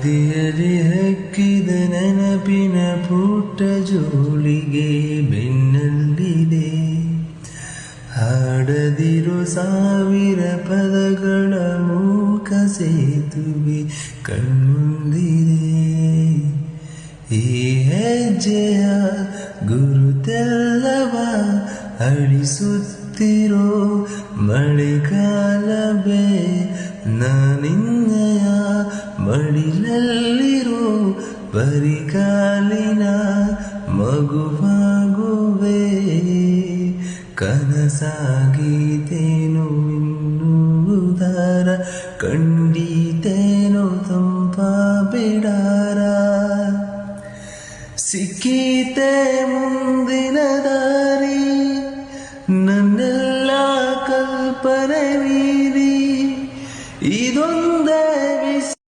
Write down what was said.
ಹಾದಿಯಲ್ಲಿ ಹಕ್ಕಿದ ನೆನಪಿನ ಪುಟ್ಟ ಜೋಳಿಗೆ ಬೆನ್ನಲ್ಲಿದೆ. ಹಾಡದಿರೋ ಸಾವಿರ ಪದಗಳ ಮೂಕ ಸೇತುವೆ ಕಣ್ಮುಂದಿದೆ. ಈ ಹೆಜ್ಜೆಯ ಗುರುತೆಲ್ಲವ ಅಳಿಸುತ್ತಿರೋ ಮಳೆಗಾಲವೇ, ನಾನಿನ್ನಯ ಮಡಿಲಲ್ಲಿರೋ ಬರಿಗಾಲಿನ ಮಗುವಾಗುವೆ. ಕನಸಾಗೀತೇನೋ ಇನ್ನೂದಾರ, ಕಂಡೀತೇನೋ ತಂಪ ಬಿಡಾರ. ಸಿಕ್ಕಿ